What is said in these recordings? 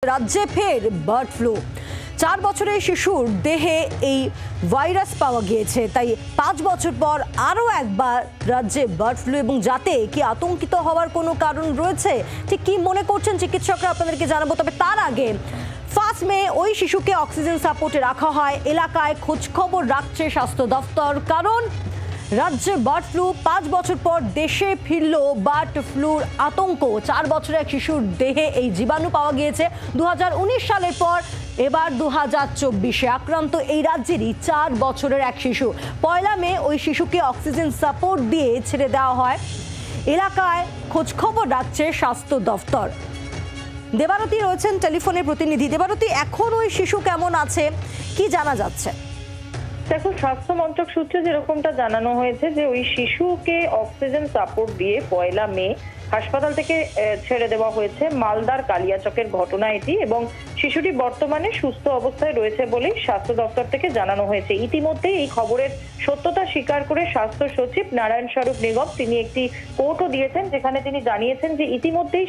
রাজ্যে ফের bird flu. 4 বছরের শিশুর দেহে এই ভাইরাস পাওয়া গিয়েছে, তাই 5 বছর পর আরও একবার রাজ্যে বার্ড ফ্লু এবং যাতে কি আতঙ্কিত হওয়ার কোনো কারণ রয়েছে, ঠিক কি মনে করছেন চিকিৎসকরা আপনাদেরকে জানাবো। তবে তার আগে 1 মে ওই শিশুকে অক্সিজেন সাপোর্টে রাখা হয়। এলাকায় খোঁজখবর রাখছে স্বাস্থ্য দফতর, কারণ রাজ্যে বার্ড ফ্লু। 5 বছর পর দেশে ফিরল বার্ড ফ্লুর আতঙ্ক। 4 বছরের এক শিশুর দেহে এই জীবাণু পাওয়া গিয়েছে 2019 সালের পর। এবার 2024-এ আক্রান্ত এই রাজ্যেরই 4 বছরের এক শিশু। 1 মে ওই শিশুকে অক্সিজেন সাপোর্ট দিয়ে ছেড়ে দেওয়া হয়। এলাকায় খোঁজখবর রাখছে স্বাস্থ্য দফতর। দেবারতী রয়েছেন টেলিফোনের প্রতিনিধি। দেবারতী, এখন ওই শিশু কেমন আছে, কি জানা যাচ্ছে? দেখো, স্বাস্থ্য মন্ত্রক সূত্রে যেরকমটা জানানো হয়েছে যে ওই শিশুকে অক্সিজেন সাপোর্ট দিয়ে 1 মে হাসপাতাল থেকে ছেড়ে দেওয়া হয়েছে। মালদার কালিয়াচকের ঘটনা এটি, এবং শিশুটি বর্তমানে সুস্থ অবস্থায় রয়েছে বলেই স্বাস্থ্য দপ্তর থেকে জানানো হয়েছে। ইতিমধ্যে এই খবরের সত্যতা স্বীকার করে স্বাস্থ্য সচিব নারায়ণ স্বরূপ নিগম তিনি একটি কোটও দিয়েছেন, যেখানে তিনি জানিয়েছেন যে ইতিমধ্যেই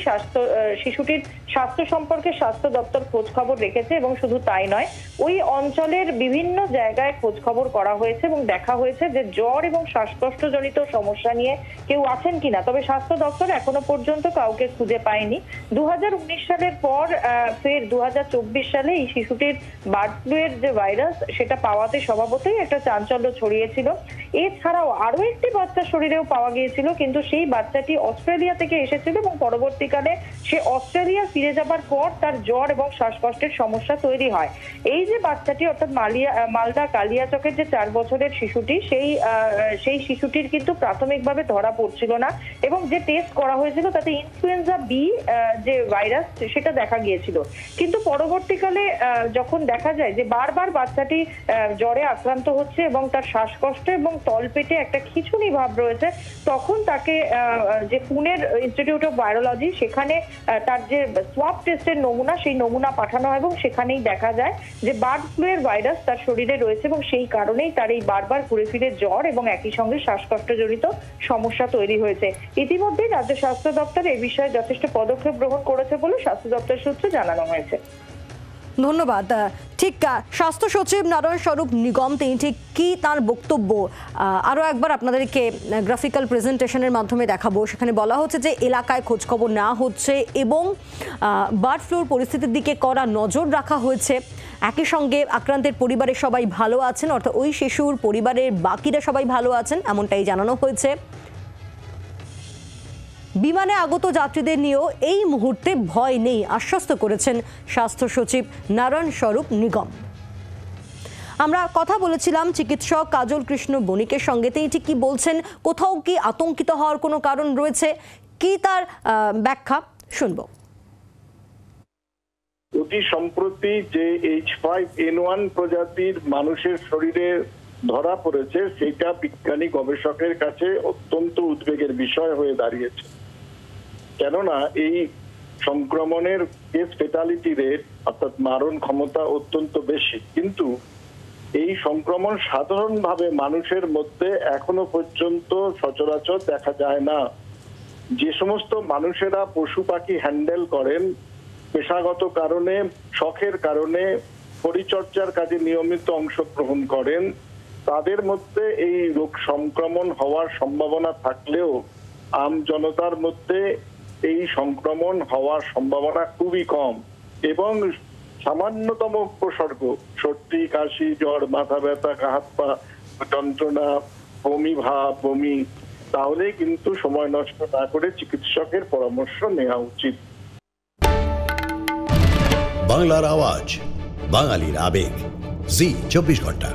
শিশুটির স্বাস্থ্য সম্পর্কে স্বাস্থ্য দপ্তর খোঁজ খবর রেখেছে, এবং শুধু তাই নয়, ওই অঞ্চলের বিভিন্ন জায়গায় খোঁজ খবর করা হয়েছে এবং দেখা হয়েছে যে জ্বর এবং শ্বাসকষ্টজনিত সমস্যা নিয়ে কেউ আছেন কিনা। তবে স্বাস্থ্য দপ্তর এখনো পর্যন্ত কাউকে খুঁজে পায়নি। 2019 সালের পর ফের 2024 সালে এই শিশুটির বার্ড ফ্লু এর যে ভাইরাস সেটা পাওয়াতে স্বভাবতই একটা চাঞ্চল্য ছড়িয়েছিল। এছাড়াও আরো একটি বাচ্চার শরীরেও পাওয়া গিয়েছিল, কিন্তু সেই বাচ্চাটি অস্ট্রেলিয়া থেকে এসেছিল এবং পরবর্তীকালে সে অস্ট্রেলিয়া ফিরে যাবার পর তার জ্বর এবং শ্বাসকষ্টের সমস্যা তৈরি হয়। এই যে বাচ্চাটি অর্থাৎ মালদা কালিয়াচকের যে 4 বছরের শিশুটি, সেই শিশুটির কিন্তু প্রাথমিকভাবে ধরা পড়ছিল না, এবং যে টেস্ট করা হয়েছিল তাতে ইনফ্লুয়েঞ্জা বি যে ভাইরাস সেটা দেখা গিয়েছিল। কিন্তু পরবর্তীকালে যখন দেখা যায় যে বারবার বাচ্চাটি জ্বরে আক্রান্ত হচ্ছে এবং তার শ্বাসকষ্ট এবং তলপেটে একটা খিঁচুনি ভাব রয়েছে, তখন তাকে যে পুনের ইনস্টিটিউট অফ ভাইরোলজি সেখানে তার যে সোয়াব টেস্টের নমুনা, সেই নমুনা পাঠানো হয় এবং সেখানেই দেখা যায় যে বার্ড ফ্লু এর ভাইরাস তার শরীরে রয়েছে, এবং সেই কারণেই তার এই বারবার ঘুরে ফিরে জ্বর এবং একই সঙ্গে শ্বাসকষ্টজনিত সমস্যা তৈরি হয়েছে। ইতিমধ্যেই রাজ্য স্বাস্থ্য দপ্তর এই বিষয়ে যথেষ্ট পদক্ষেপ গ্রহণ করেছে বলে স্বাস্থ্য দপ্তর সূত্রে জানানো হয়েছে। ধন্যবাদ। ঠিক স্বাস্থ্য সচিব নারায়ণ স্বরূপ নিগম তিনি ঠিক কি তার বক্তব্য আরও একবার আপনাদেরকে গ্রাফিক্যাল প্রেজেন্টেশনের মাধ্যমে দেখাবো। সেখানে বলা হচ্ছে যে এলাকায় খোঁজখবর নেওয়া হচ্ছে এবং বার্ড ফ্লুর পরিস্থিতির দিকে কড়া নজর রাখা হয়েছে। একই সঙ্গে আক্রান্তের পরিবারের সবাই ভালো আছেন, অর্থাৎ ওই শিশুর পরিবারের বাকিরা সবাই ভালো আছেন, এমনটাই জানানো হয়েছে। বিমানে আগত যাত্রীদের নিয়েও এই মুহূর্তে ভয় নেই, আশ্বস্ত করেছেন স্বাস্থ্য সচিব নারায়ণ স্বরূপ নিগম। আমরা কথা বলেছিলাম চিকিৎসক কাজল কৃষ্ণ বণিকের সঙ্গে, তিনি ঠিক কি বলছেন, কোথাও কি আতঙ্কিত হওয়ার কোনো কারণ রয়েছে, কি তার ব্যাখ্যা শুনবো। অতি সম্প্রতি যে H5N1 প্রজাতির মানুষের শরীরে ধরা পড়েছে, সেটা বিজ্ঞানী গবেষকের কাছে অত্যন্ত উদ্বেগের বিষয় হয়ে দাঁড়িয়েছে। কেননা এই সংক্রমণের কেস ফেটালিটি রেট অর্থাৎ মারণ ক্ষমতা অত্যন্ত বেশি, কিন্তু এই সংক্রমণ সাধারণভাবে মানুষের মধ্যে এখনো পর্যন্ত সচরাচর দেখা যায় না। যে সমস্ত মানুষেরা পশু পাখি হ্যান্ডেল করেন, পেশাগত কারণে, শখের কারণে, পরিচর্যার কাজে নিয়মিত অংশগ্রহণ করেন, তাদের মধ্যে এই রোগ সংক্রমণ হওয়ার সম্ভাবনা থাকলেও আম জনতার মধ্যে এই সংক্রমণ হওয়ার সম্ভাবনা খুবই কম, এবং সামান্যতম উপসর্গ সর্দি, কাশি, জ্বর, মাথা ব্যথা, হাত পা যন্ত্রণা, বমি ভাব, বমি, তাহলে কিন্তু সময় নষ্ট না করে চিকিৎসকের পরামর্শ নেওয়া উচিত। বাংলার আওয়াজ, বাঙালির আবেগ, জি 24 ঘন্টা।